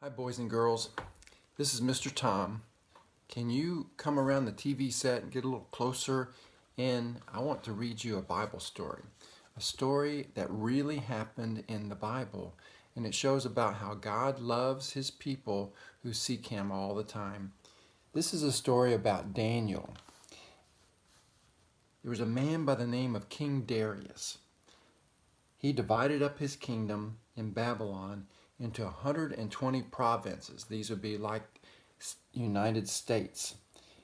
Hi, boys and girls. This is Mr. Tom. Can you come around the TV set and get a little closer? And I want to read you a Bible story. A story that really happened in the Bible. And it shows about how God loves His people who seek Him all the time. This is a story about Daniel. There was a man by the name of King Darius. He divided up his kingdom in Babylon into 120 provinces. These would be like United States.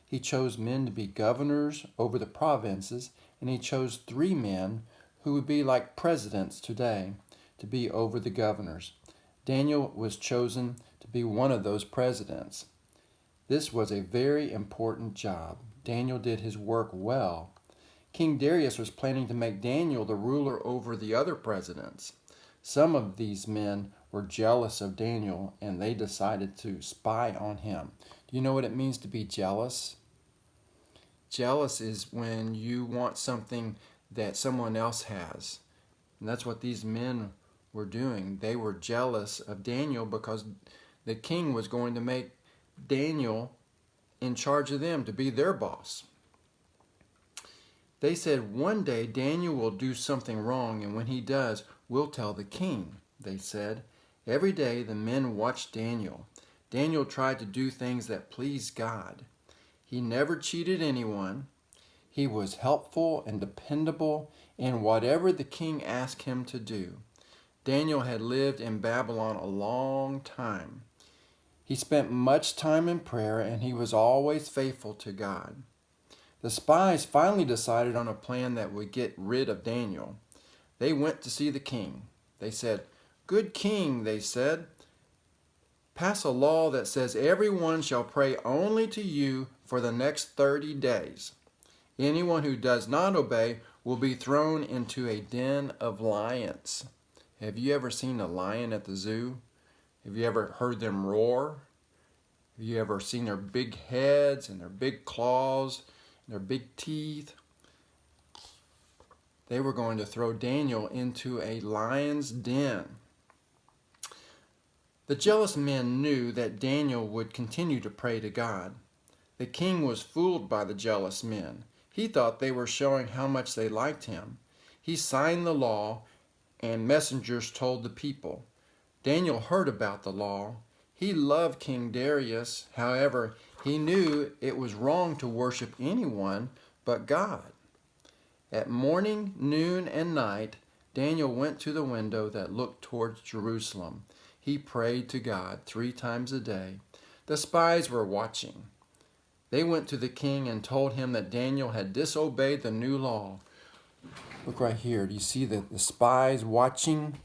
He chose men to be governors over the provinces, and he chose 3 men who would be like presidents today to be over the governors. Daniel was chosen to be one of those presidents. This was a very important job. Daniel did his work well. King Darius was planning to make Daniel the ruler over the other presidents. Some of these men were jealous of Daniel, and they decided to spy on him. Do you know what it means to be jealous? Jealous is when you want something that someone else has. And that's what these men were doing. They were jealous of Daniel because the king was going to make Daniel in charge of them, to be their boss. They said, one day Daniel will do something wrong, and when he does, we'll tell the king, they said. Every day the men watched Daniel. Daniel tried to do things that pleased God. He never cheated anyone. He was helpful and dependable in whatever the king asked him to do. Daniel had lived in Babylon a long time. He spent much time in prayer, and he was always faithful to God. The spies finally decided on a plan that would get rid of Daniel. They went to see the king. They said, "Good king," they said, "pass a law that says everyone shall pray only to you for the next 30 days. Anyone who does not obey will be thrown into a den of lions." Have you ever seen a lion at the zoo? Have you ever heard them roar? Have you ever seen their big heads and their big claws and their big teeth? They were going to throw Daniel into a lion's den. The jealous men knew that Daniel would continue to pray to God. The king was fooled by the jealous men. He thought they were showing how much they liked him. He signed the law, and messengers told the people. Daniel heard about the law. He loved King Darius. However, he knew it was wrong to worship anyone but God. At morning, noon, and night, Daniel went to the window that looked towards Jerusalem. He prayed to God 3 times a day. The spies were watching. They went to the king and told him that Daniel had disobeyed the new law. Look right here. Do you see the spies watching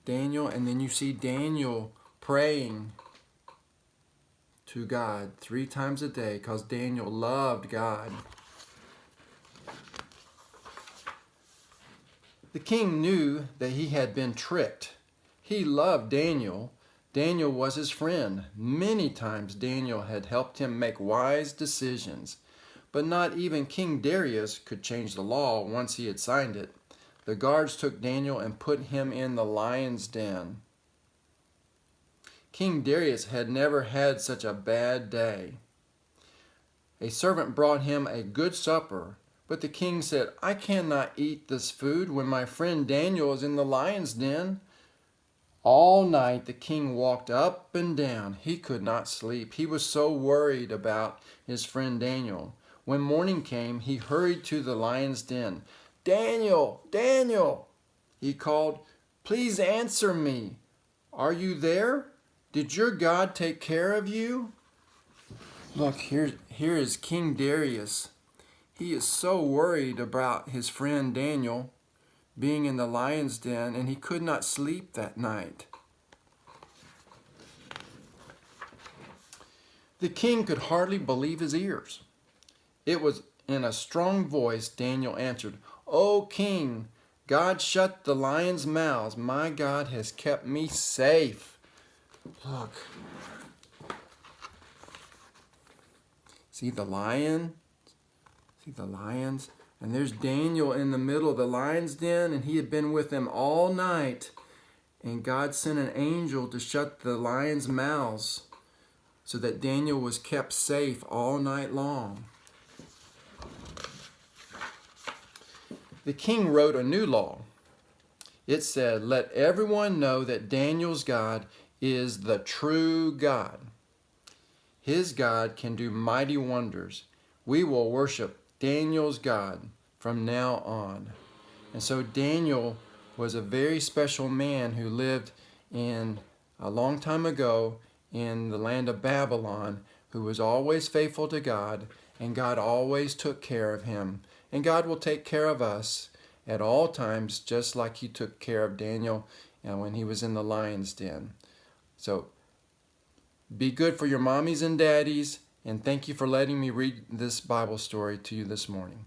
Daniel? And then you see Daniel praying to God 3 times a day because Daniel loved God. The king knew that he had been tricked. He loved Daniel. Daniel was his friend. Many times Daniel had helped him make wise decisions. But not even King Darius could change the law once he had signed it. The guards took Daniel and put him in the lion's den. King Darius had never had such a bad day. A servant brought him a good supper, but the king said, "I cannot eat this food when my friend Daniel is in the lion's den." All night the king walked up and down. He could not sleep. He was so worried about his friend Daniel. When morning came, he hurried to the lion's den. "Daniel, Daniel," he called, "please answer me. Are you there? Did your God take care of you?" Look, here is King Darius. He is so worried about his friend Daniel being in the lion's den, and he could not sleep that night. The king could hardly believe his ears. It was in a strong voice Daniel answered, "O king, God shut the lions' mouths. My God has kept me safe." Look. See the lion? See the lions? And there's Daniel in the middle of the lion's den, and he had been with them all night. and God sent an angel to shut the lions' mouths so that Daniel was kept safe all night long. The king wrote a new law. It said, "Let everyone know that Daniel's God is the true God. His God can do mighty wonders. We will worship Daniel's God from now on." And so Daniel was a very special man who lived in a long time ago in the land of Babylon, who was always faithful to God, and God always took care of him. And God will take care of us at all times, just like he took care of Daniel when he was in the lion's den. So be good for your mommies and daddies, and thank you for letting me read this Bible story to you this morning.